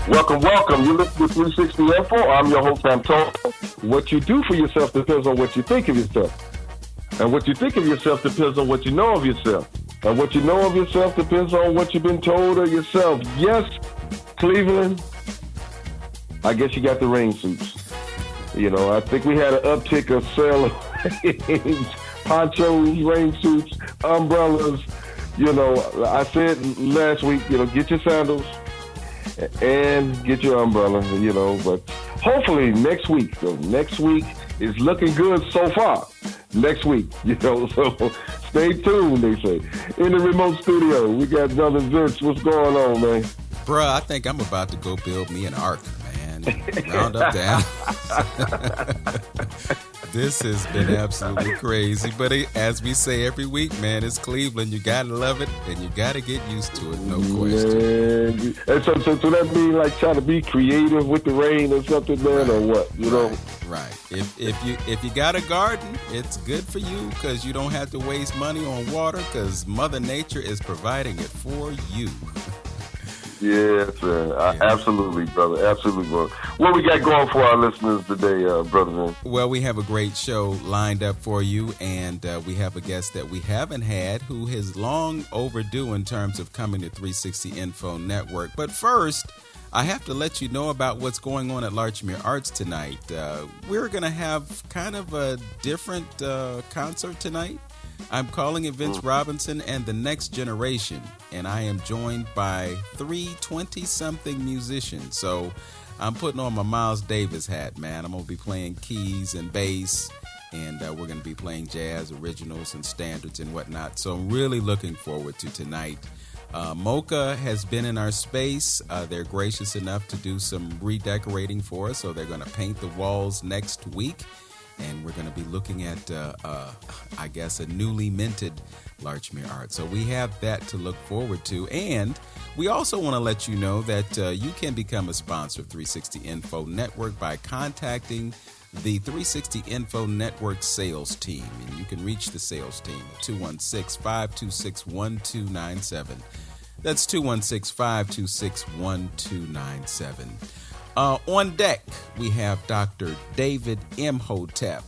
Welcome, welcome. You listen to 360 Info. I'm your host, Antonio. What you do for yourself depends on what you think of yourself. And what you think of yourself depends on what you know of yourself. And what you know of yourself depends on what you've been told of yourself. Yes, Cleveland, I guess you got the rain suits. You know, I think we had an uptick of sale of ponchos, rain suits, umbrellas. You know, I said last week, you know, get your sandals and get your umbrella, you know, but hopefully next week is looking good so far. Next week, you know, so stay tuned, they say. In the remote studio, we got Brother Vince. What's going on, man? Bruh, I think I'm about to go build me an ark, man. Round up the animals. This has been absolutely crazy. But as we say every week, man, it's Cleveland. You got to love it, and you got to get used to it, no question. Man. And so that means like trying to be creative with the rain or something, man, or what? You know? Right. If you got a garden, it's good for you because you don't have to waste money on water because Mother Nature is providing it for you. Yes, sir. Yeah. Absolutely, brother. Absolutely, brother. What we got going for our listeners today, brother? Man? Well, we have a great show lined up for you, and we have a guest that we haven't had who is long overdue in terms of coming to 360 Info Network. But first, I have to let you know about what's going on at Larchmere Arts tonight. We're going to have kind of a different concert tonight. I'm calling it Vince Robinson and the Next Generation, and I am joined by 3 20-something musicians. So I'm putting on my Miles Davis hat, man. I'm going to be playing keys and bass, and we're going to be playing jazz, originals, and standards and whatnot. So I'm really looking forward to tonight. Mocha has been in our space. They're gracious enough to do some redecorating for us, so they're going to paint the walls next week. And we're going to be looking at, I guess, a newly minted Larchmere Art. So we have that to look forward to. And we also want to let you know that you can become a sponsor of 360 Info Network by contacting the 360 Info Network sales team. And you can reach the sales team at 216-526-1297. That's 216-526-1297. On deck, we have Dr. David Imhotep.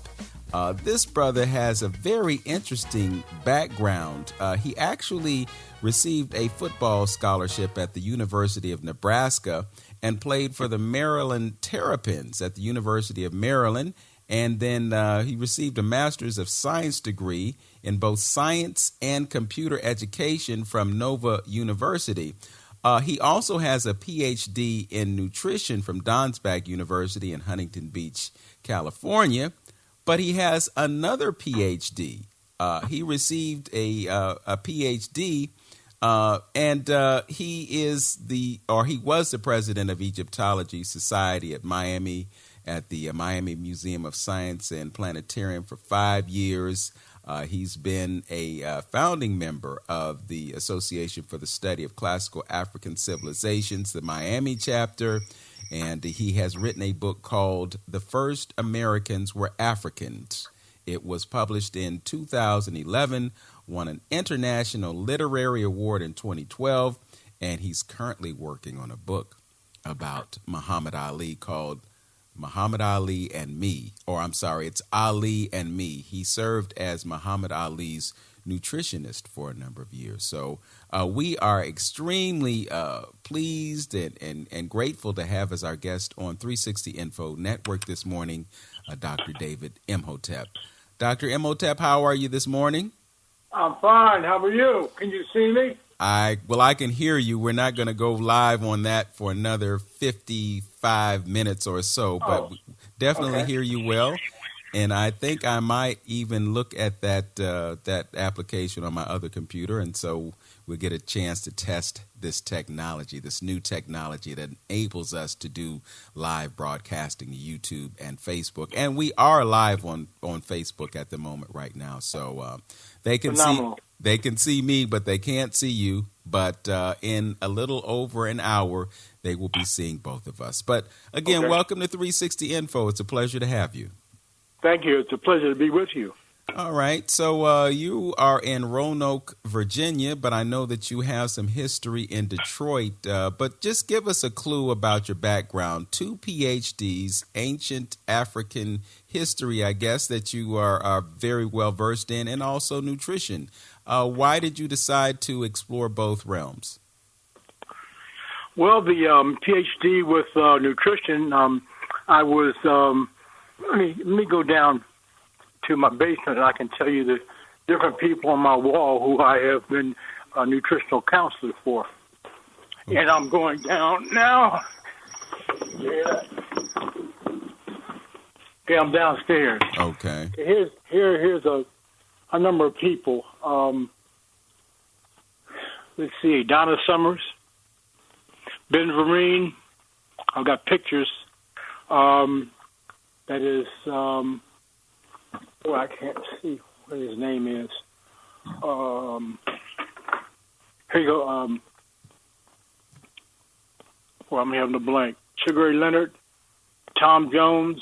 This brother has a very interesting background. He actually received a football scholarship at the University of Nebraska and played for the Maryland Terrapins at the University of Maryland. And then he received a Master's of Science degree in both science and computer education from Nova University. He also has a PhD in nutrition from Donsbach University in Huntington Beach, California, but he has another PhD. He received a PhD, and he was the president of Egyptology Society at Miami, at the Miami Museum of Science and Planetarium for 5 years. He's been a founding member of the Association for the Study of Classical African Civilizations, the Miami chapter, and he has written a book called The First Americans Were Africans. It was published in 2011, won an International Literary Award in 2012, and he's currently working on a book about Muhammad Ali called Muhammad Ali and Me, or I'm sorry, it's Ali and Me. He served as Muhammad Ali's nutritionist for a number of years. So we are extremely pleased and grateful to have as our guest on 360 Info Network this morning, Dr. David Imhotep. Dr. Imhotep, how are you this morning? I'm fine. How are you? Can you see me? I can hear you. We're not going to go live on that for another 55 minutes or so, but definitely hear you well. And I think I might even look at that application on my other computer, and so we'll get a chance to test this technology, this new technology that enables us to do live broadcasting to YouTube and Facebook. And we are live on Facebook at the moment right now, so they can Phenomenal. They can see me, but they can't see you. But in a little over an hour, they will be seeing both of us. But again, welcome to 360 Info. It's a pleasure to have you. Thank you. It's a pleasure to be with you. All right. So you are in Roanoke, Virginia, but I know that you have some history in Detroit. But just give us a clue about your background. 2 PhDs, ancient African history, I guess, that you are very well versed in, and also nutrition. Why did you decide to explore both realms? Well, the PhD with nutrition, I was, let me go down to my basement and I can tell you the different people on my wall who I have been a nutritional counselor for. Okay. And I'm going down now. Yeah. Okay, I'm downstairs. Okay. Here's a number of people. Let's see, Donna Summers, Ben Vereen. I've got pictures. That is, I can't see what his name is. Here you go. I'm having a blank. Sugar Ray Leonard, Tom Jones.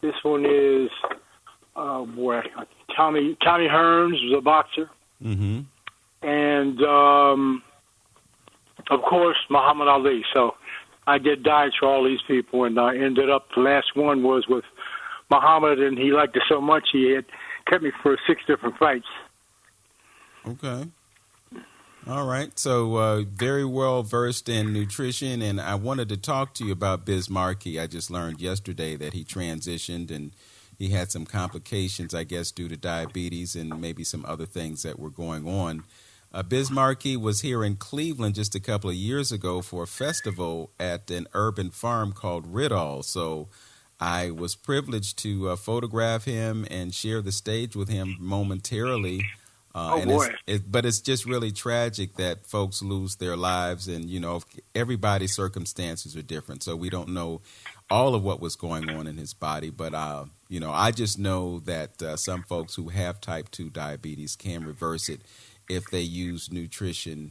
This one is, Tommy Hearns was a boxer. Mm-hmm. And, of course, Muhammad Ali. So I did diets for all these people, and I ended up, the last one was with Muhammad, and he liked it so much he had kept me for 6 different fights. Okay. All right. So very well versed in nutrition, and I wanted to talk to you about Biz Markie. I just learned yesterday that he transitioned and he had some complications, I guess, due to diabetes and maybe some other things that were going on. Biz Markie was here in Cleveland just a couple of years ago for a festival at an urban farm called Ridall. So I was privileged to photograph him and share the stage with him momentarily. But it's just really tragic that folks lose their lives, and everybody's circumstances are different, so we don't know all of what was going on in his body. But I just know that some folks who have type 2 diabetes can reverse it if they use nutrition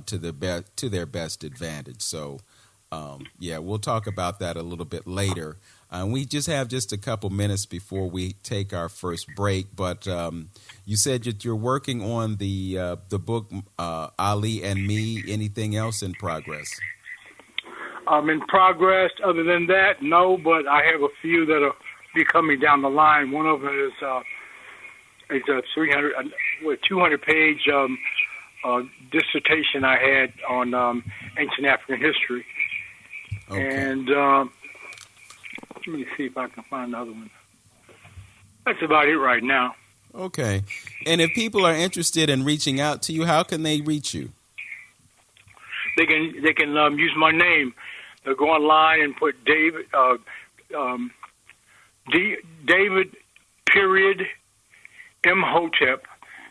to their best advantage. So we'll talk about that a little bit later. We just have a couple minutes before we take our first break, but you said that you're working on the book Ali and Me. Anything else in progress? In progress. Other than that, no. But I have a few that will be coming down the line. One of them is a 200-page dissertation I had on ancient African history, and. Let me see if I can find another one. That's about it right now. Okay. And if people are interested in reaching out to you, how can they reach you? They can use my name. They'll go online and put David period Imhotep.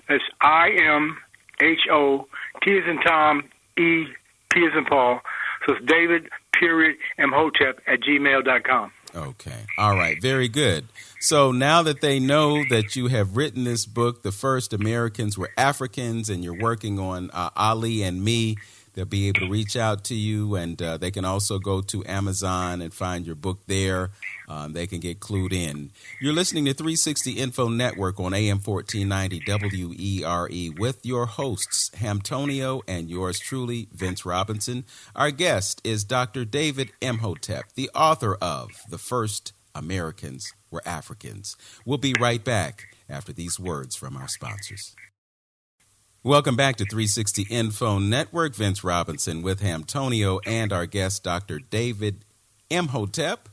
That's IMHO T as in Tom E P as in Paul. So it's David period Imhotep @gmail.com. Okay. All right. Very good. So now that they know that you have written this book, The First Americans Were Africans, and you're working on Ali and Me, they'll be able to reach out to you, and they can also go to Amazon and find your book there. They can get clued in. You're listening to 360 Info Network on AM 1490 WERE with your hosts, Hamtonio and yours truly, Vince Robinson. Our guest is Dr. David Imhotep, the author of The First Americans Were Africans. We'll be right back after these words from our sponsors. Welcome back to 360 Info Network. Vince Robinson with Hamtonio and our guest, Dr. David Imhotep.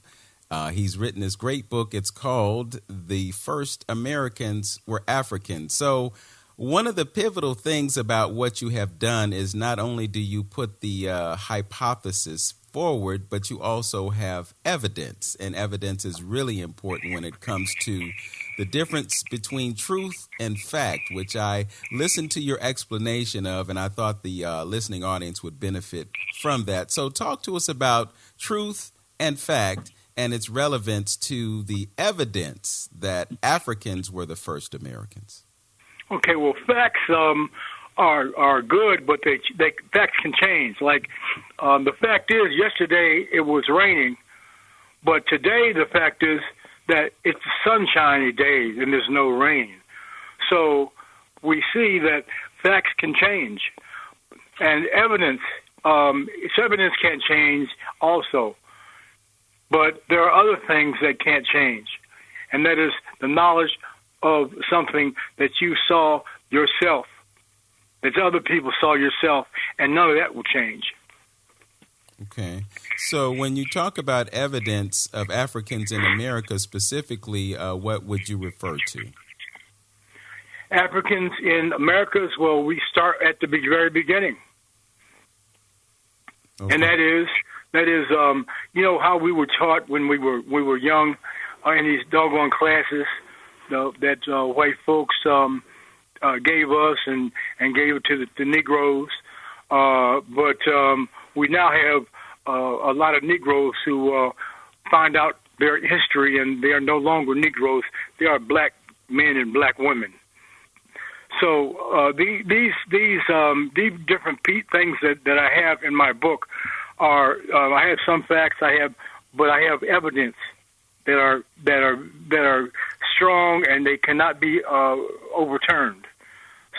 He's written this great book. It's called The First Americans Were Africans. So one of the pivotal things about what you have done is not only do you put the hypothesis forward, but you also have evidence. And evidence is really important when it comes to the difference between truth and fact, which I listened to your explanation of, and I thought the listening audience would benefit from that. So talk to us about truth and fact and its relevance to the evidence that Africans were the first Americans. Okay, well, facts are good, but facts can change. Like the fact is, yesterday it was raining, but today the fact is that it's sunshiny days and there's no rain. So we see that facts can change, and evidence can change also. But there are other things that can't change, and that is the knowledge of something that you saw yourself, that other people saw yourself, and none of that will change. Okay. So when you talk about evidence of Africans in America specifically, what would you refer to? Africans in America, well, we start at the very beginning. Okay. And that is, you know, how we were taught when we were young in these doggone classes that white folks gave us and gave it to the Negroes. But we now have a lot of Negroes who find out their history, and they are no longer Negroes. They are black men and black women. So these different things that I have in my book are I have some facts but I have evidence that are strong, and they cannot be overturned.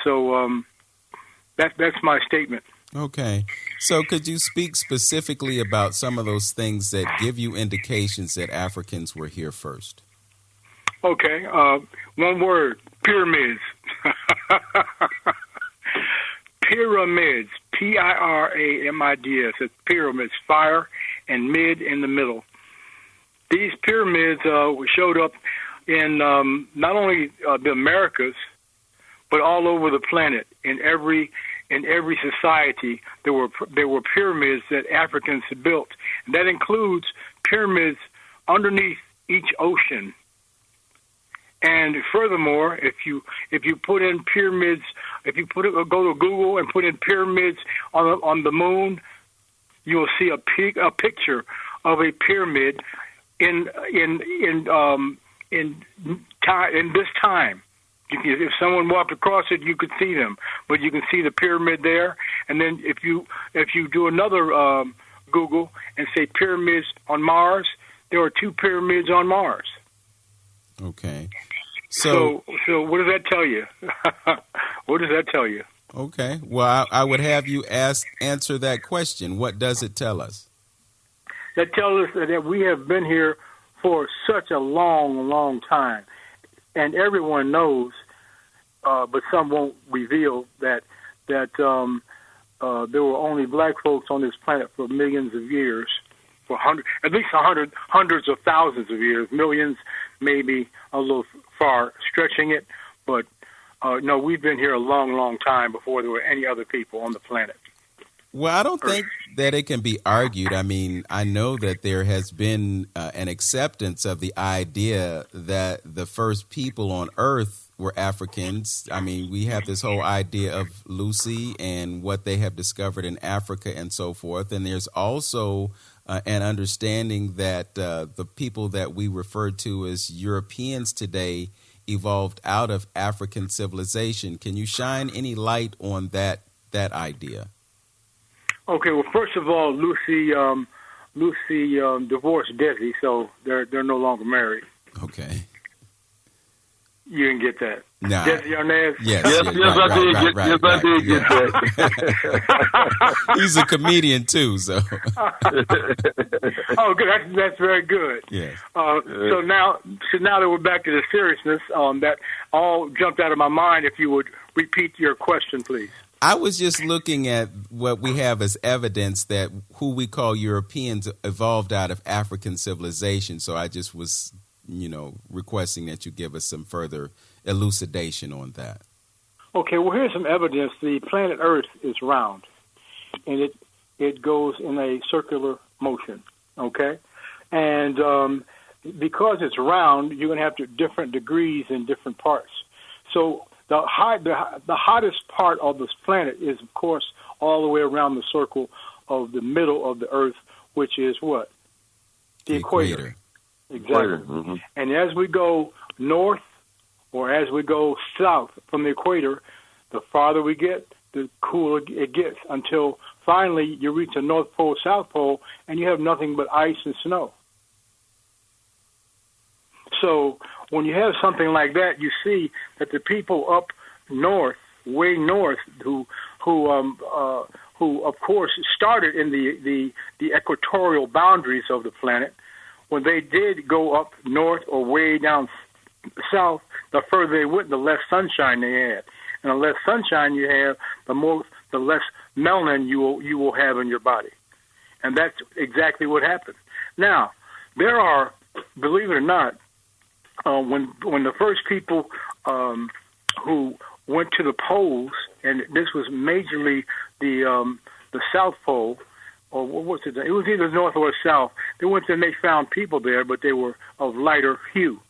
So that's my statement. Okay. So could you speak specifically about some of those things that give you indications that Africans were here first? Okay. One word: pyramids. Pyramids. P-I-R-A-M-I-D-S. It's pyramids. Fire and mid in the middle. These pyramids showed up in not only the Americas, but all over the planet. In every society, there were pyramids that Africans had built. And that includes pyramids underneath each ocean. And furthermore, if you put in pyramids, go to Google and put in pyramids on the moon, you will see a picture of a pyramid in this time. If someone walked across it, you could see them, but you can see the pyramid there. And then if you do another Google and say pyramids on Mars, there are 2 pyramids on Mars. Okay. So what does that tell you? What does that tell you? Okay. Well, I would have you answer that question. What does it tell us? That tells us that we have been here for such a long, long time. And everyone knows, but some won't reveal that there were only black folks on this planet for millions of years, for at least hundreds of thousands of years, millions, maybe a little far stretching it. But no, we've been here a long, long time before there were any other people on the planet. Well, I don't think that it can be argued. I mean, I know that there has been an acceptance of the idea that the first people on Earth were Africans. I mean, we have this whole idea of Lucy and what they have discovered in Africa and so forth. And there's also an understanding that the people that we refer to as Europeans today evolved out of African civilization. Can you shine any light on that idea? Okay, well, first of all, Lucy divorced Desi, so they're no longer married. Okay. You didn't get that. Nah. Desi Arnaz? Yes, I did get that. He's a comedian too, so. Oh, good. That's very good. Yes. So now that we're back to the seriousness, that all jumped out of my mind. If you would repeat your question, please. I was just looking at what we have as evidence that who we call Europeans evolved out of African civilization. So I just was, requesting that you give us some further elucidation on that. Okay, well, here's some evidence. The planet Earth is round, and it goes in a circular motion, okay? And because it's round, you're going to have different degrees in different parts. So the hottest part of this planet is, of course, all the way around the circle of the middle of the Earth, which is what? The equator. Exactly. Mm-hmm. And as we go north or as we go south from the equator, the farther we get, the cooler it gets, until finally you reach the North Pole, South Pole, and you have nothing but ice and snow. So when you have something like that, you see that the people up north, way north, who of course started in the equatorial boundaries of the planet, when they did go up north or way down south, the further they went, the less sunshine they had, and the less sunshine you have, the less melanin you will have in your body, and that's exactly what happened. Now, there are, believe it or not, when the first people who went to the poles, and this was majorly the South Pole, or what was it? It was either north or south. They went there and they found people there, but they were of lighter hue.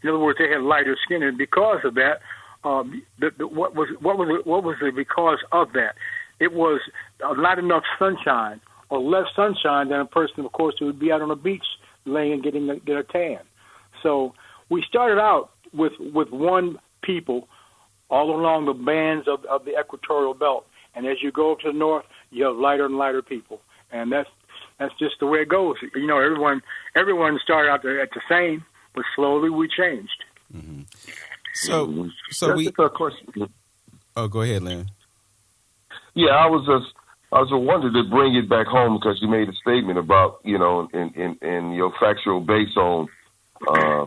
In other words, they had lighter skin, and because of that, what was the because of that? It was not enough sunshine, or less sunshine than a person, of course, who would be out on the beach laying and getting a tan. So we started out with one people all along the bands of the equatorial belt, and as you go up to the north, you have lighter and lighter people, and that's just the way it goes. You know, everyone started out at the same, but slowly we changed. Mm-hmm. So we. Of course. Oh, go ahead, Lynn. Yeah, I was wanted to bring it back home because you made a statement about, you know, in your factual base on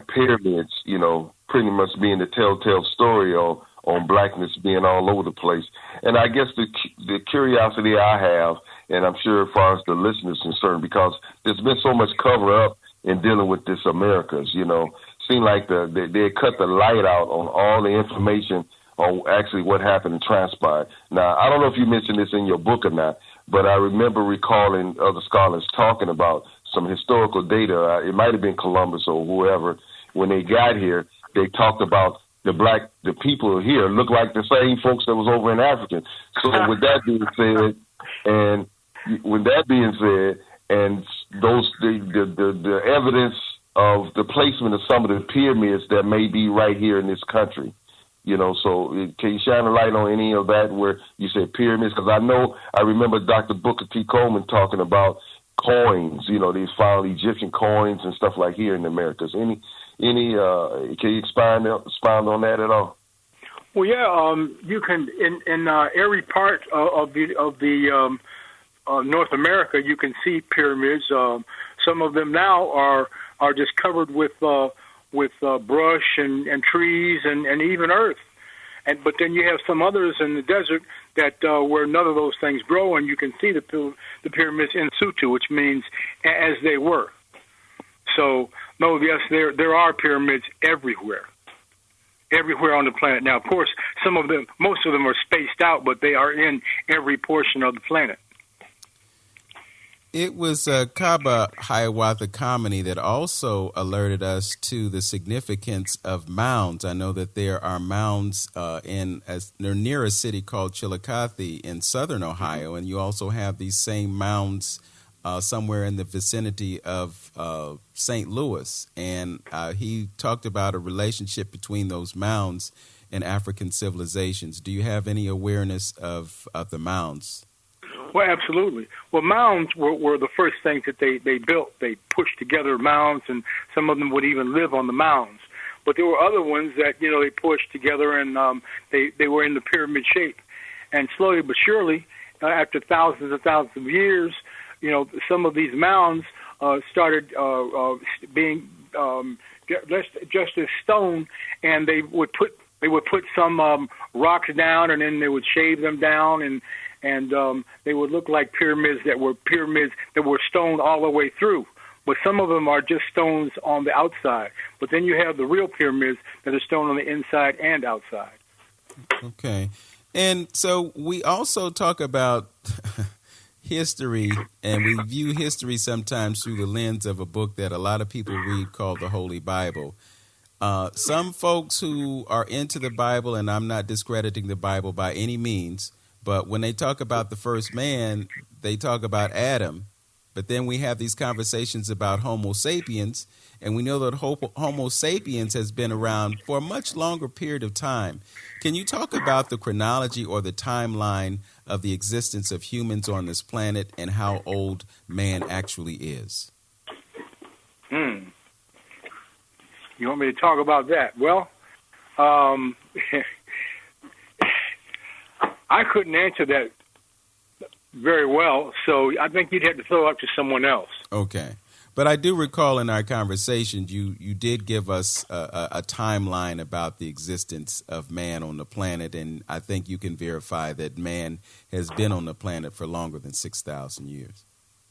pyramids, you know, pretty much being the telltale story on blackness being all over the place. And I guess the curiosity I have, and I'm sure as far as the listeners concerned, because there's been so much cover up in dealing with this Americas, you know, seemed like they cut the light out on all the information on actually what happened and transpired. Now, I don't know if you mentioned this in your book or not, but I remember recalling other scholars talking about some historical data. It might have been Columbus or whoever. When they got here, they talked about the people here look like the same folks that was over in Africa. So with that being said, and the evidence of the placement of some of the pyramids that may be right here in this country, you know, so can you shine a light on any of that where you said pyramids? Because I remember Dr. Booker T. Coleman talking about coins, you know, they found Egyptian coins and stuff like here in the Americas. Any can you expound on that at all? Well, yeah, you can in every part of the North America, you can see pyramids. Some of them now are just covered with brush and trees and even earth. But then you have some others in the desert that where none of those things grow, and you can see the pyramids in situ, which means as they were. So, no, yes, there are pyramids everywhere on the planet. Now, of course, most of them are spaced out, but they are in every portion of the planet. It was Kaba Hiawatha Kameni that also alerted us to the significance of mounds. I know that there are mounds near a city called Chillicothe in southern Ohio, and you also have these same mounds somewhere in the vicinity of St. Louis. And he talked about a relationship between those mounds and African civilizations. Do you have any awareness of the mounds? Well, absolutely. Well, mounds were the first things that they built. They pushed together mounds, and some of them would even live on the mounds. But there were other ones that, you know, they pushed together, and they were in the pyramid shape. And slowly but surely, after thousands and thousands of years, you know, some of these mounds started being just as stone, and they would put some rocks down, and then they would shave them down, and they would look like pyramids that were stone all the way through. But some of them are just stones on the outside. But then you have the real pyramids that are stone on the inside and outside. Okay. And so we also talk about history, and we view history sometimes through the lens of a book that a lot of people read called the Holy Bible. Some folks who are into the Bible, and I'm not discrediting the Bible by any means, but when they talk about the first man, they talk about Adam. But then we have these conversations about Homo sapiens, and we know that Homo sapiens has been around for a much longer period of time. Can you talk about the chronology or the timeline of the existence of humans on this planet and how old man actually is? You want me to talk about that? Well, I couldn't answer that very well, so I think you'd have to throw it up to someone else. Okay. But I do recall in our conversations you did give us a timeline about the existence of man on the planet, and I think you can verify that man has been on the planet for longer than 6,000 years.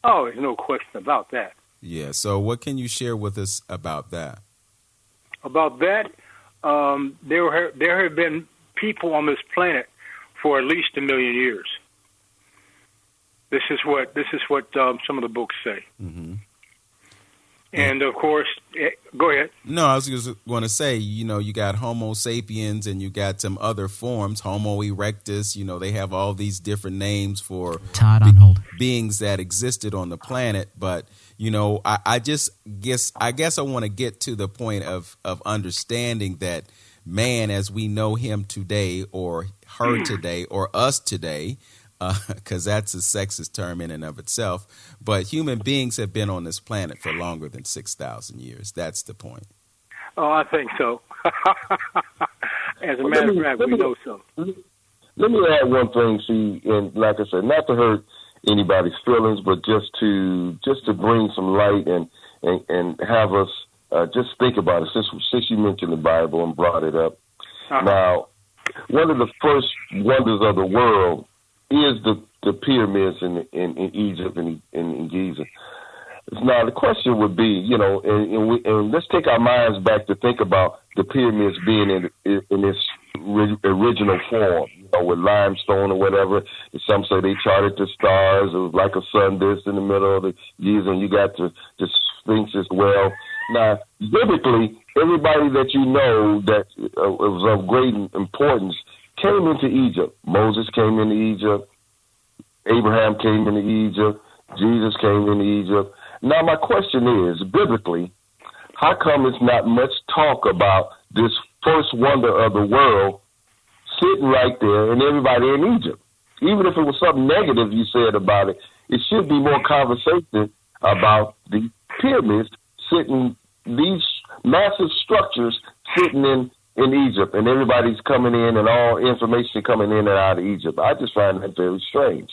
Oh, there's no question about that. Yeah, so what can you share with us about that? About that, there have been people on this planet for at least 1 million years. This is what some of the books say. Mm-hmm. And of course, go ahead. No, I was just going to say, you got Homo sapiens and you got some other forms, Homo erectus. They have all these different names for beings that existed on the planet. But I guess I want to get to the point of understanding that man, as we know him today, or her today, or us today, because that's a sexist term in and of itself. But human beings have been on this planet for longer than 6,000 years. That's the point. Oh, I think so. As a matter of fact, we know so. Let me add one thing, see, and like I said, not to hurt anybody's feelings, but just to bring some light and have us just think about it. Since you mentioned the Bible and brought it up, Now, one of the first wonders of the world is the pyramids in Egypt and in Giza. Now, the question would be, and let's take our minds back to think about the pyramids being in its original form, with limestone or whatever. Some say they charted the stars. It was like a sun disk in the middle of the Giza, and you got the Sphinx as well. Now, biblically, everybody that you know that was of great importance came into Egypt. Moses came into Egypt. Abraham came into Egypt. Jesus came into Egypt. Now, my question is, biblically, how come it's not much talk about this first wonder of the world sitting right there and everybody in Egypt? Even if it was something negative you said about it, it should be more conversation about the pyramids sitting, these massive structures sitting in Egypt, and everybody's coming in and all information coming in and out of Egypt. I just find that very strange.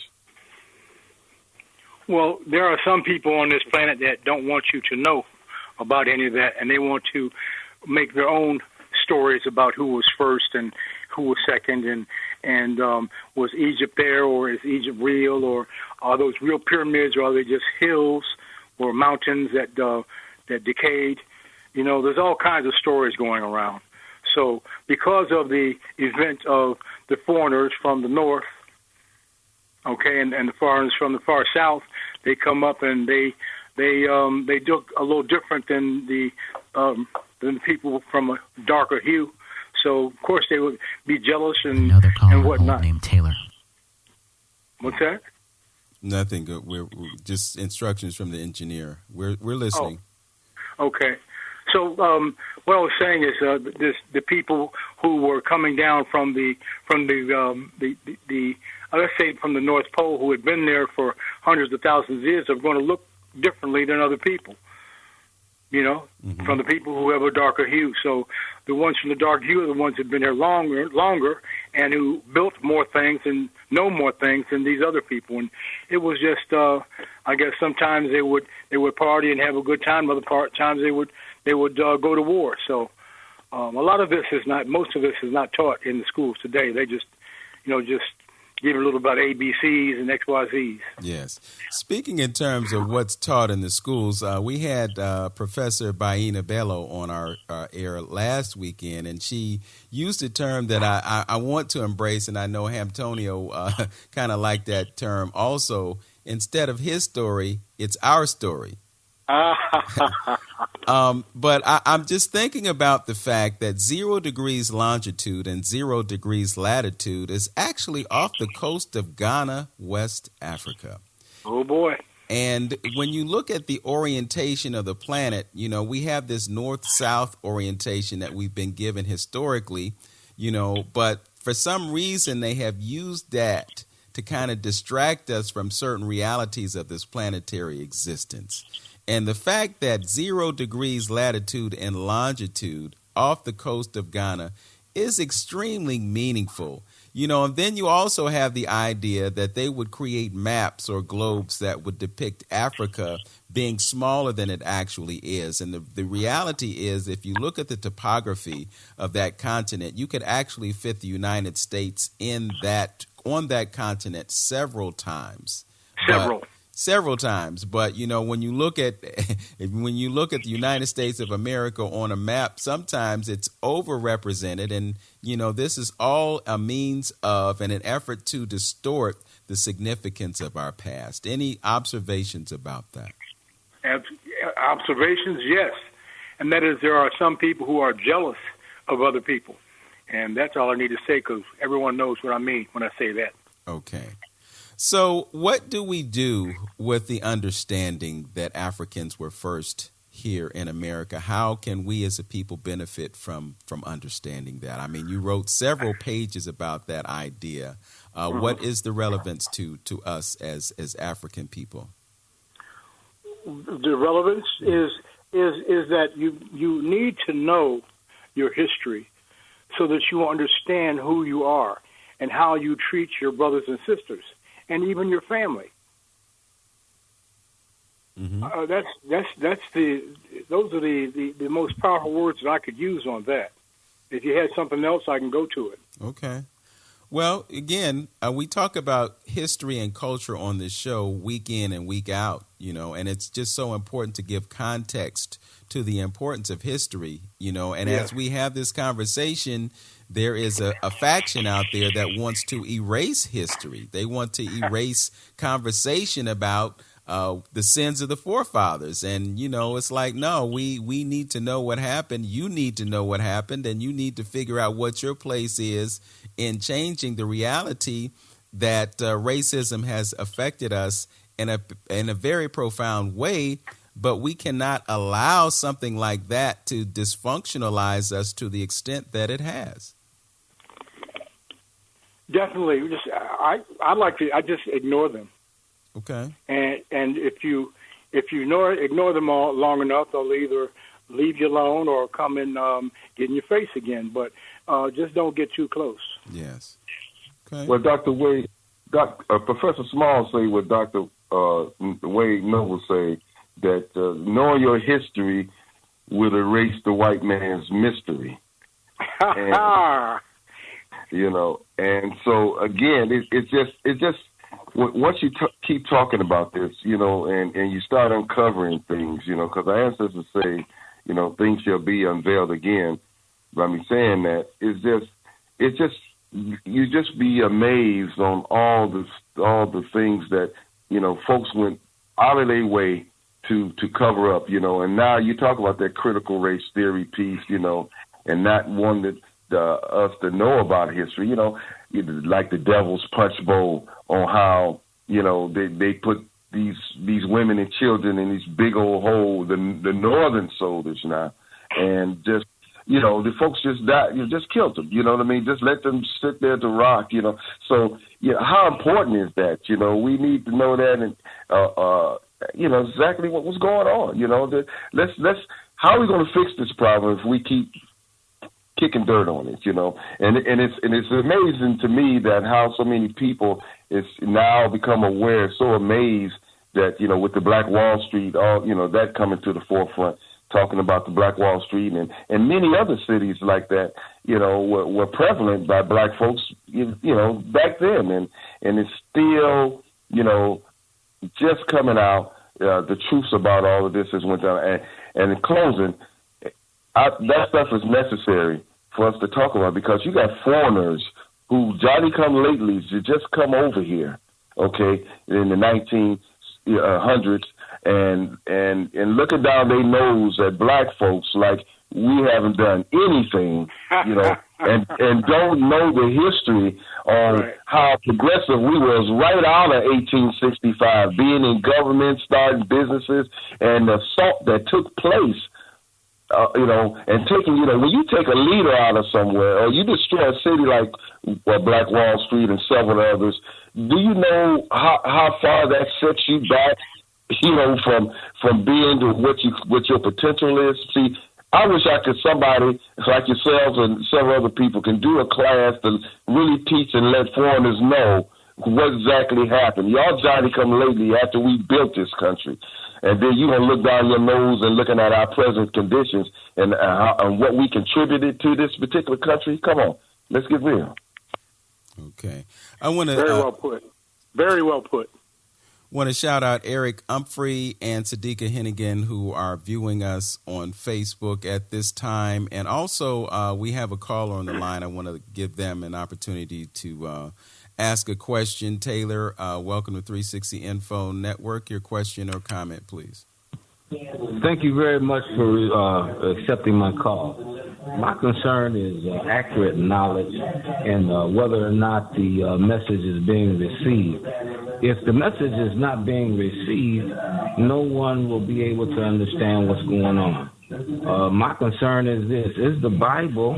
Well, there are some people on this planet that don't want you to know about any of that, and they want to make their own stories about who was first and who was second, and was Egypt there, or is Egypt real, or are those real pyramids, or are they just hills or mountains that decayed? There's all kinds of stories going around. So because of the event of the foreigners from the north, okay, and the foreigners from the far south, they come up and they look a little different than the people from a darker hue. So of course they would be jealous and whatnot. Named Taylor. What's that? Nothing. We're just instructions from the engineer. We're listening. Oh, okay. So what I was saying is the people who were coming down from the let's say from the North Pole, who had been there for hundreds of thousands of years, are going to look differently than other people. From the people who have a darker hue. So the ones from the dark hue are the ones who've been there longer, and who built more things and know more things than these other people. And it was just, I guess, sometimes they would party and have a good time. Other times they would go to war. So a lot of this most of this is not taught in the schools today. They just give a little about ABCs and XYZs. Yes. Speaking in terms of what's taught in the schools, we had Professor Baina Bello on our air last weekend, and she used a term that I want to embrace, and I know Hamtonio kind of liked that term also. Instead of his story, it's our story. But I'm just thinking about the fact that 0 degrees longitude and 0 degrees latitude is actually off the coast of Ghana, West Africa. Oh, boy. And when you look at the orientation of the planet, we have this north-south orientation that we've been given historically, but for some reason they have used that to kind of distract us from certain realities of this planetary existence. And the fact that 0 degrees latitude and longitude off the coast of Ghana is extremely meaningful. And then you also have the idea that they would create maps or globes that would depict Africa being smaller than it actually is. And the reality is, if you look at the topography of that continent, you could actually fit the United States on that continent several times. Several times, but when you look at the United States of America on a map, sometimes it's overrepresented, and this is all a means of and an effort to distort the significance of our past. Any observations about that? Observations, yes, and that is there are some people who are jealous of other people, and that's all I need to say because everyone knows what I mean when I say that. Okay. So what do we do with the understanding that Africans were first here in America? How can we as a people benefit from understanding that? I mean, you wrote several pages about that idea. What is the relevance to us as African people? The relevance is that you need to know your history so that you understand who you are and how you treat your brothers and sisters. And even your family. Mm-hmm. Those are the most powerful words that I could use on that. If you had something else, I can go to it. Okay. Well, again, we talk about history and culture on this show week in and week out, and it's just so important to give context to the importance of history, and as we have this conversation, there is a faction out there that wants to erase history. They want to erase conversation about the sins of the forefathers. And, it's like, no, we need to know what happened. You need to know what happened, and you need to figure out what your place is in changing the reality that racism has affected us in a very profound way. But we cannot allow something like that to dysfunctionalize us to the extent that it has. Definitely. I just ignore them. Okay. And if you ignore them all long enough, they'll either leave you alone or come and get in your face again. But just don't get too close. Yes. Okay. Well, Dr. Wade, Professor Small say what Dr. Wade Noble say, that knowing your history will erase the white man's mystery. And, and so again, it's just once you keep talking about this, and you start uncovering things, because our ancestors say, things shall be unveiled again. By me saying that, you just be amazed on all the things that folks went out of their way to cover up, and now you talk about that critical race theory piece, and not wanting us to know about history, like the Devil's Punch Bowl on how, they put these women and children in these big old holes, the northern soldiers now, and just, the folks just died, just killed them, you know what I mean? Just let them sit there to rock, So, how important is that? We need to know that, and, exactly what was going on. How are we going to fix this problem if we keep kicking dirt on it? And it's amazing to me that how so many people is now become aware, so amazed that with the Black Wall Street, all that coming to the forefront, talking about the Black Wall Street and many other cities like that, were prevalent by black folks, back then, and it's still, just coming out, the truths about all of this has went down. And in closing, that stuff is necessary for us to talk about, because you got foreigners who Johnny-come-latelys to just come over here, okay, in the 1900s, and looking down their nose at black folks like we haven't done anything, and don't know the history on how progressive we was right out of 1865, being in government, starting businesses, and the assault that took place, and taking, when you take a leader out of somewhere, or you destroy a city like Black Wall Street and several others, do you know how far that sets you back from being to what your potential is. See, I wish I could somebody like yourselves and several other people can do a class to really teach and let foreigners know what exactly happened. Y'all Johnny come lately after we built this country. And then you're going to look down your nose and looking at our present conditions and what we contributed to this particular country. Come on, let's get real. Okay. I want to... Very well put. Very well put. Want to shout out Eric Humphrey and Sadiqa Hennigan, who are viewing us on Facebook at this time. And also, we have a caller on the line. I want to give them an opportunity to ask a question. Taylor, welcome to 360 Info Network. Your question or comment, please. Thank you very much for accepting my call. My concern is accurate knowledge and whether or not the message is being received. If the message is not being received, no one will be able to understand what's going on. My concern is this. Is the Bible,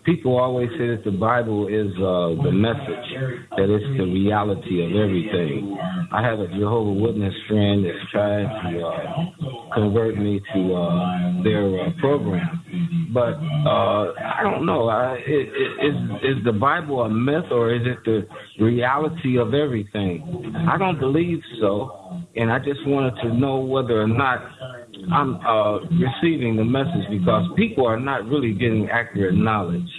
people always say that the Bible is the message, that it's the reality of everything. I have a Jehovah's Witness friend that's trying to convert me to their program. But I don't know. Is the Bible a myth or is it the reality of everything? I don't believe so. And I just wanted to know whether or not I'm receiving the message, because people are not really getting accurate knowledge.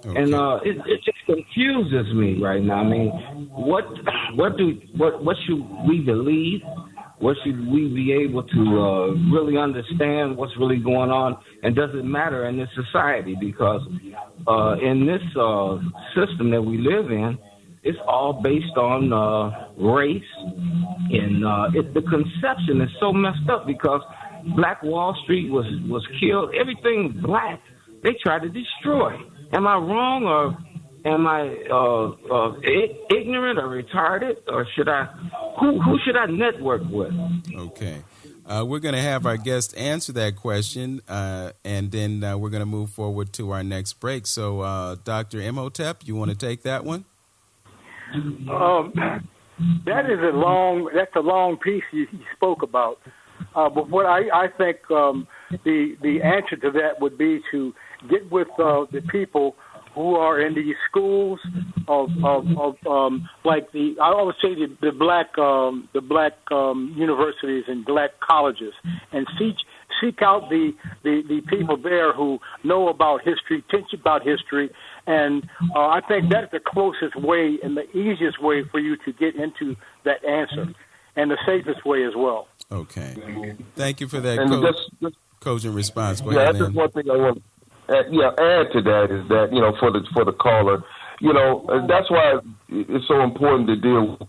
Okay. And it just confuses me right now. I mean, what should we believe? What should we be able to really understand what's really going on? And does it matter in this society? Because in this system that we live in, it's all based on race. And the conception is so messed up because Black Wall Street was killed. Everything black, they tried to destroy. Am I wrong, or am I ignorant or retarded, or who should I network with? Okay. We're going to have our guest answer that question, and then we're going to move forward to our next break. So, Dr. Imhotep, you want to take that one? That's a long piece you spoke about. But what I think the answer to that would be to get with the people who are in these schools of like I always say the black universities and black colleges, and seek out the people there who know about history, teach about history, and I think that's the closest way and the easiest way for you to get into that answer, and the safest way as well. Okay. Thank you for that cogent response. Go ahead, just one thing I want to add to that is that, for the caller, that's why it's so important to deal with.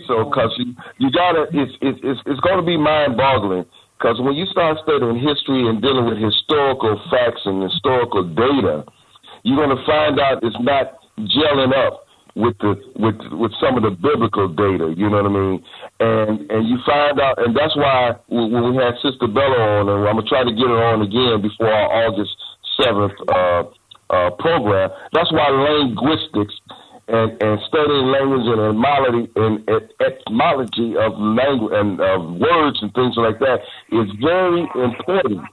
So, because you gotta, it's going to be mind-boggling, because when you start studying history and dealing with historical facts and historical data, you're going to find out it's not gelling up with some of the biblical data, you know what I mean? And you find out, and that's why when we had Sister Bella on, and I'm gonna try to get her on again before our August 7th program. That's why linguistics and studying language and etymology of language and of words and things like that is very important.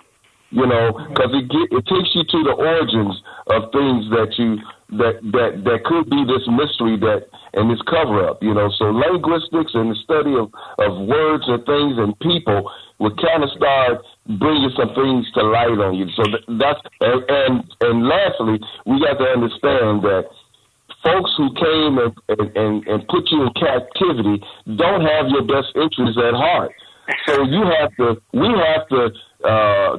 Because it takes you to the origins of things that could be this mystery and this cover up. So linguistics and the study of words and things and people will kind of start bringing some things to light on you. So that's and lastly, we got to understand that folks who came and put you in captivity don't have your best interests at heart. So we have to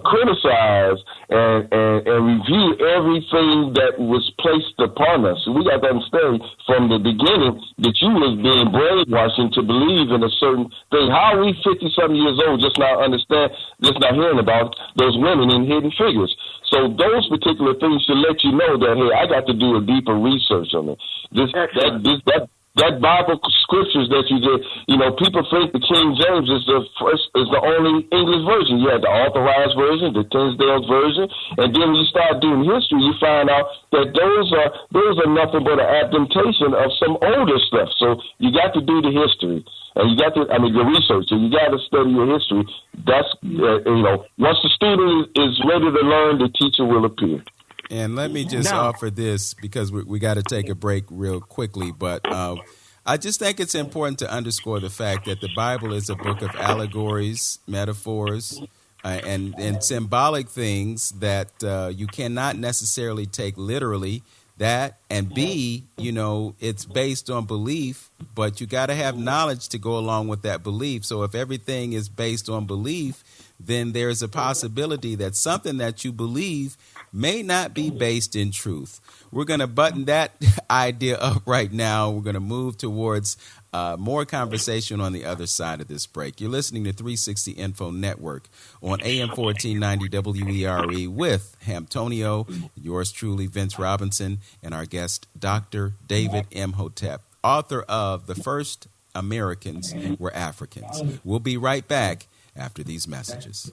criticize and review everything that was placed upon us. We got to understand from the beginning that you was being brainwashed to believe in a certain thing. How are we 50-something years old just not hearing about those women in Hidden Figures? So those particular things should let you know that, hey, I got to do a deeper research on it. that Bible scriptures that you get, people think the King James is the only English version. You have the Authorized Version, the Tinsdale Version, and then when you start doing history, you find out that those are nothing but an adaptation of some older stuff. So you got to do the history, and you got to, the research, and you got to study your history. That's once the student is ready to learn, the teacher will appear. And let me just offer this, because we got to take a break real quickly, but I just think it's important to underscore the fact that the Bible is a book of allegories, metaphors, and symbolic things that you cannot necessarily take literally. That, and B, it's based on belief, but you got to have knowledge to go along with that belief. So if everything is based on belief, then there's a possibility that something that you believe may not be based in truth. We're going to button that idea up right now. We're going to move towards more conversation on the other side of this break. You're listening to 360 Info Network on AM 1490 WERE with Hamptonio, yours truly, Vince Robinson, and our guest, Dr. David Imhotep, author of The First Americans Were Africans. We'll be right back after these messages.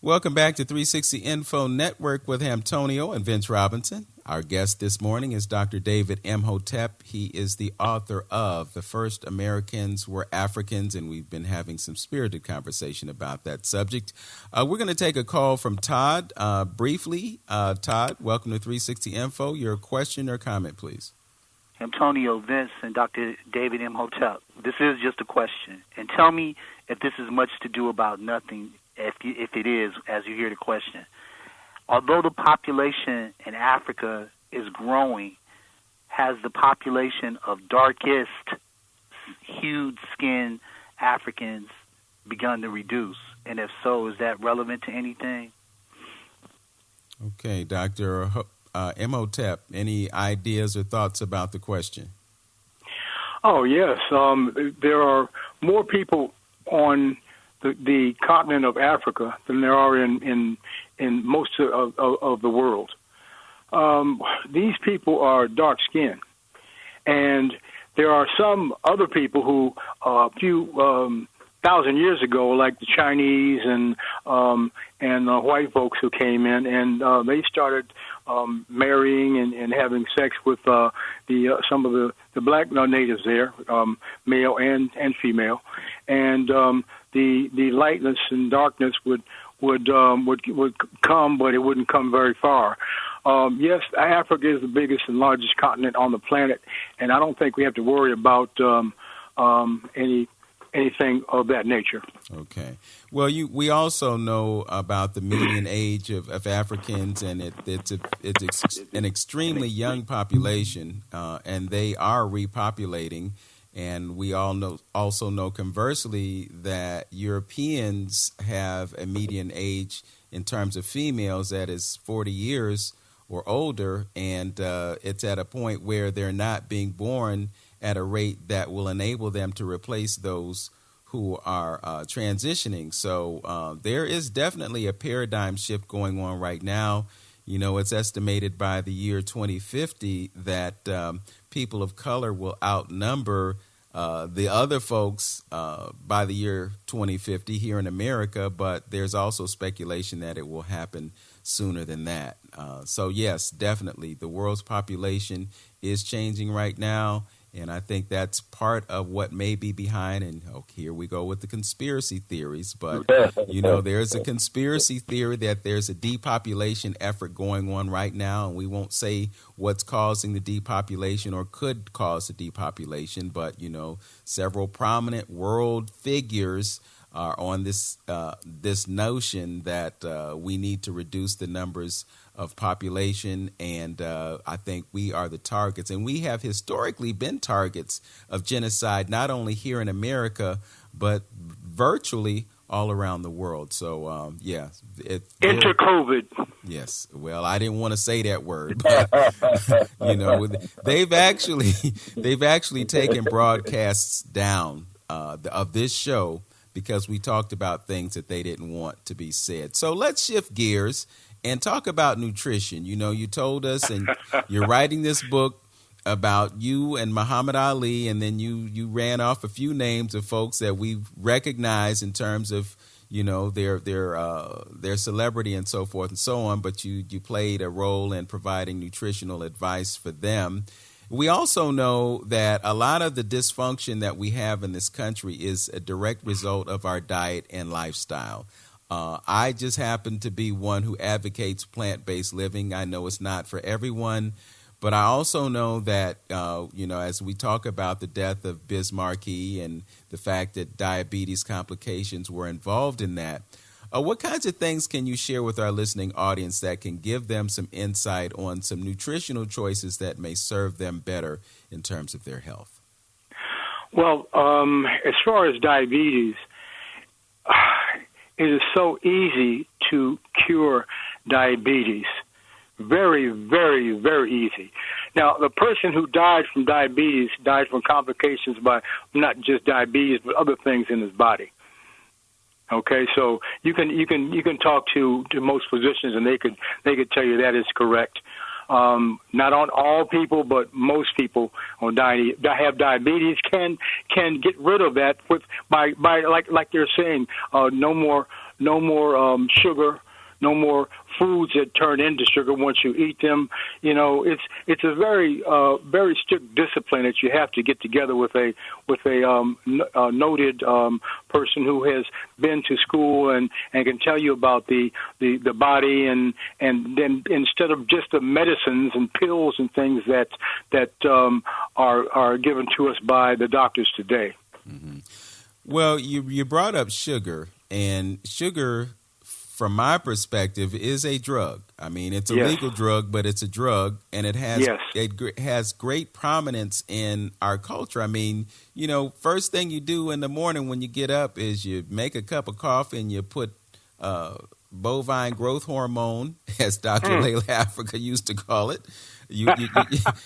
Welcome back to 360 Info Network with Hamptonio and Vince Robinson. Our guest this morning is Dr. David Imhotep. He is the author of The First Americans Were Africans, and we've been having some spirited conversation about that subject. We're going to take a call from Todd briefly. Todd, welcome to 360 Info. Your question or comment, please. Antonio, Vince, and Dr. David Imhotep. This is just a question. And tell me if this is much to do about nothing, if it is, as you hear the question. Although the population in Africa is growing, has the population of darkest, hued-skinned Africans begun to reduce? And if so, is that relevant to anything? Okay, Dr. Imhotep, any ideas or thoughts about the question? Oh, yes. There are more people on the continent of Africa than there are in most of the world. These people are dark-skinned, and there are some other people who a few thousand years ago, like the Chinese and white folks who came in, and they started marrying and having sex with some of the black natives there, male and female, and the lightness and darkness would come, but it wouldn't come very far. Yes, Africa is the biggest and largest continent on the planet, and I don't think we have to worry about anything of that nature. Okay. Well, we also know about the median age of Africans, and it's an extremely young population, and they are repopulating. And we also know conversely that Europeans have a median age in terms of females that is 40 years or older, and it's at a point where they're not being born at a rate that will enable them to replace those who are transitioning. So there is definitely a paradigm shift going on right now. It's estimated by the year 2050 that people of color will outnumber the other folks by the year 2050 here in America, but there's also speculation that it will happen sooner than that. So yes, definitely, the world's population is changing right now, and I think that's part of what may be behind, and here we go with the conspiracy theories, but, there's a conspiracy theory that there's a depopulation effort going on right now, and we won't say what's causing the depopulation or could cause the depopulation, but, several prominent world figures are on this notion that we need to reduce the numbers of population, and I think we are the targets. And we have historically been targets of genocide, not only here in America, but virtually all around the world. So, Enter COVID. Yes. Well, I didn't want to say that word, but, they've actually taken broadcasts down of this show because we talked about things that they didn't want to be said. So let's shift gears and talk about nutrition. You know, you told us, and you're writing this book about you and Muhammad Ali, and then you ran off a few names of folks that we recognize in terms of, you know, their celebrity and so forth and so on, but you played a role in providing nutritional advice for them. We also know that a lot of the dysfunction that we have in this country is a direct result of our diet and lifestyle. I just happen to be one who advocates plant-based living. I know it's not for everyone, but I also know that, you know, as we talk about the death of Biz Markie and the fact that diabetes complications were involved in that, what kinds of things can you share with our listening audience that can give them some insight on some nutritional choices that may serve them better in terms of their health? Well, as far as diabetes, it is so easy to cure diabetes. Very, very, very easy. Now, the person who died from diabetes died from complications by not just diabetes, but other things in his body. Okay, so you can talk to most physicians, and they could tell you that is correct. Not on all people, but most people on that have diabetes can get rid of that by like they're saying, no more sugar. No more foods that turn into sugar once you eat them. You know, it's a very very strict discipline that you have to get together with a noted person who has been to school and can tell you about the body and then instead of just the medicines and pills and things that are given to us by the doctors today. Mm-hmm. Well, you brought up sugar, and sugar, from my perspective, is a drug. I mean, it's a legal drug, but it's a drug, and it has great prominence in our culture. I mean, you know, first thing you do in the morning when you get up is you make a cup of coffee and you put bovine growth hormone, as Dr. Layla Africa used to call it. You put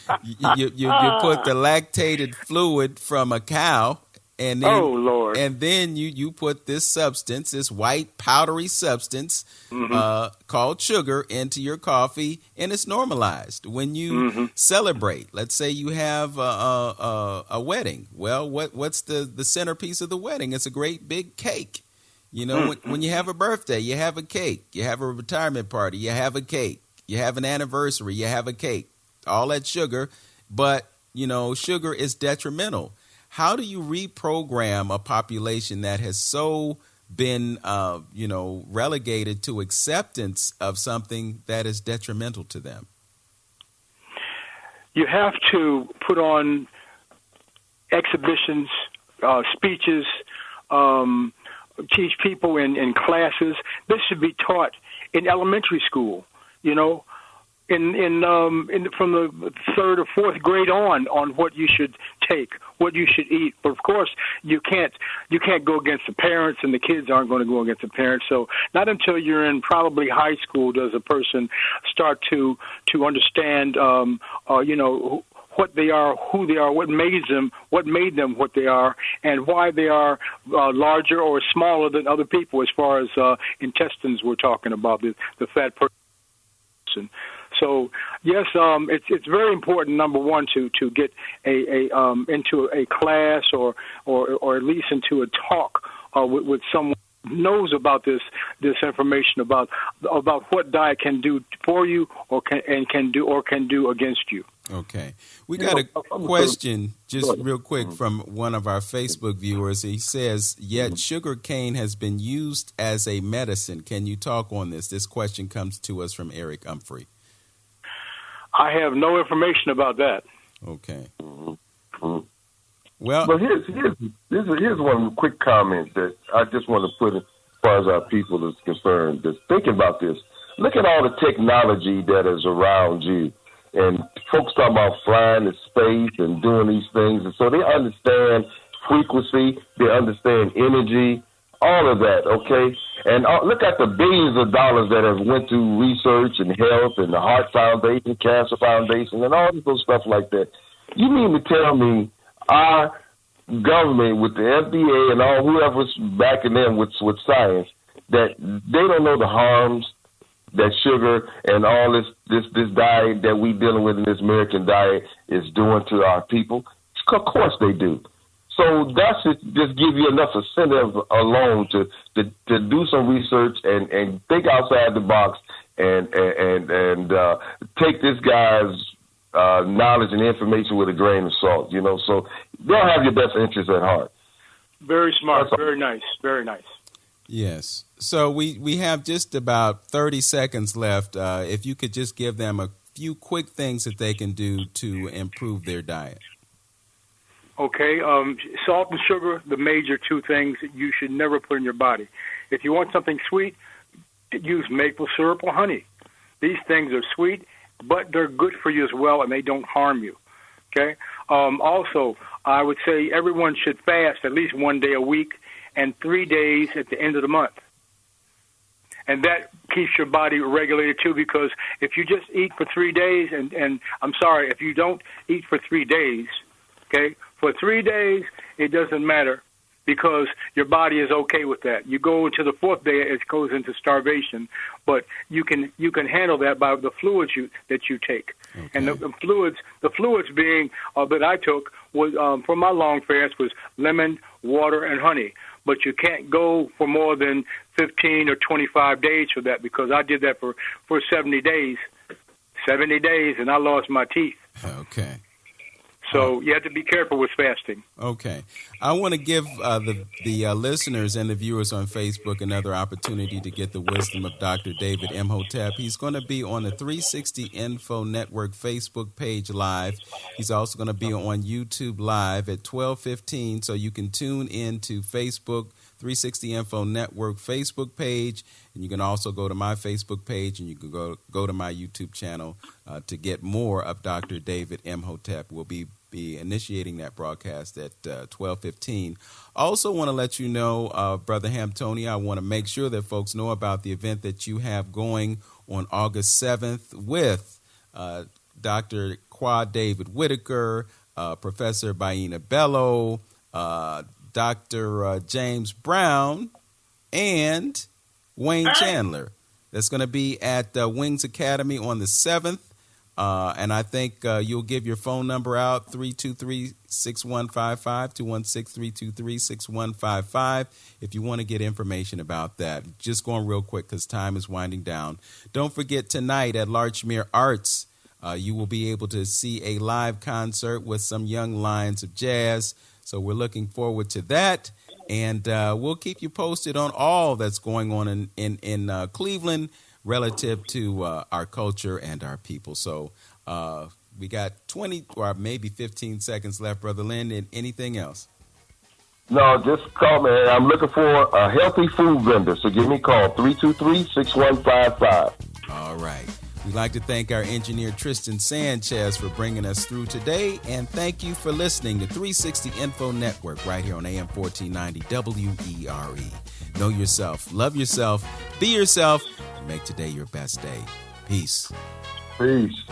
the lactated fluid from a cow. And then, oh, Lord. And then you put this substance, this white powdery substance called sugar, into your coffee, and it's normalized. When you celebrate, let's say you have a wedding. Well, what's the centerpiece of the wedding? It's a great big cake. You know, when you have a birthday, you have a cake. You have a retirement party, you have a cake. You have an anniversary, you have a cake. All that sugar, but, you know, sugar is detrimental. How do you reprogram a population that has so been, relegated to acceptance of something that is detrimental to them? You have to put on exhibitions, speeches, teach people in classes. This should be taught in elementary school, you know, from the third or fourth grade on what you should take, what you should eat. But of course, you can't go against the parents, and the kids aren't going to go against the parents. So not until you're in probably high school does a person start to understand, what they are, who they are, what made them what they are, and why they are larger or smaller than other people as far as intestines we're talking about, the fat person. So yes, it's very important. Number one, to get into a class or at least into a talk with someone who knows about this information about what diet can do for you or can do against you. Okay, we got a question just real quick from one of our Facebook viewers. He says, "Yet sugar cane has been used as a medicine. Can you talk on this?" This question comes to us from Eric Humphrey. I have no information about that. Okay. Well, here's one quick comment that I just want to put as far as our people is concerned. Just thinking about this, look at all the technology that is around you, and folks talk about flying to space and doing these things, and so they understand frequency, they understand energy, all of that. Okay, and look at the billions of dollars that have went to research and health and the Heart Foundation, Cancer Foundation, and all this little stuff like that. You mean to tell me our government, with the FDA and all whoever's backing them with science, that they don't know the harms that sugar and all this diet that we dealing with in this American diet is doing to our people? Of course they do. So that should just give you enough incentive alone to do some research and think outside the box and take this guy's knowledge and information with a grain of salt. So they'll have your best interests at heart. Very smart. Very nice. Very nice. Yes. So we have just about 30 seconds left. If you could just give them a few quick things that they can do to improve their diet. Okay. Salt and sugar, the major two things that you should never put in your body. If you want something sweet, use maple syrup or honey. These things are sweet, but they're good for you as well, and they don't harm you. Okay. Also, I would say everyone should fast at least 1 day a week and 3 days at the end of the month. And that keeps your body regulated too, because if you just eat for 3 days, and I'm sorry, if you don't eat for 3 days, okay, for 3 days, it doesn't matter because your body is okay with that. You go into the fourth day, it goes into starvation, but you can handle that by the fluids that you take. Okay. And the fluids being that I took was for my long fast was lemon, water, and honey. But you can't go for more than 15 or 25 days for that, because I did that for 70 days. 70 days, and I lost my teeth. Okay. So you have to be careful with fasting. Okay. I want to give the listeners and the viewers on Facebook another opportunity to get the wisdom of Dr. David Imhotep. He's going to be on the 360 Info Network Facebook page live. He's also going to be on YouTube live at 12:15, so you can tune in to Facebook 360 Info Network Facebook page, and you can also go to my Facebook page, and you can go to my YouTube channel to get more of Dr. David Imhotep. We'll be initiating that broadcast at 12:15. Also want to let you know, Brother Hamtoni, I want to make sure that folks know about the event that you have going on August 7th with Dr. Quad David Whitaker, Professor Baina Bello, Dr. James Brown, and Wayne Chandler. That's going to be at Wings Academy on the 7th. And I think you'll give your phone number out, 323-6155, 216-323-6155, if you want to get information about that. Just going real quick because time is winding down. Don't forget, tonight at Larchmere Arts, you will be able to see a live concert with some young lions of jazz. So we're looking forward to that. And we'll keep you posted on all that's going on in Cleveland relative to our culture and our people. So we got 20 or maybe 15 seconds left, Brother Lynn. And anything else? No, just call me. I'm looking for a healthy food vendor. So give me a call, 323-6155. All right. We'd like to thank our engineer, Tristan Sanchez, for bringing us through today. And thank you for listening to 360 Info Network right here on AM 1490 WERE. Know yourself, love yourself, be yourself, and make today your best day. Peace. Peace.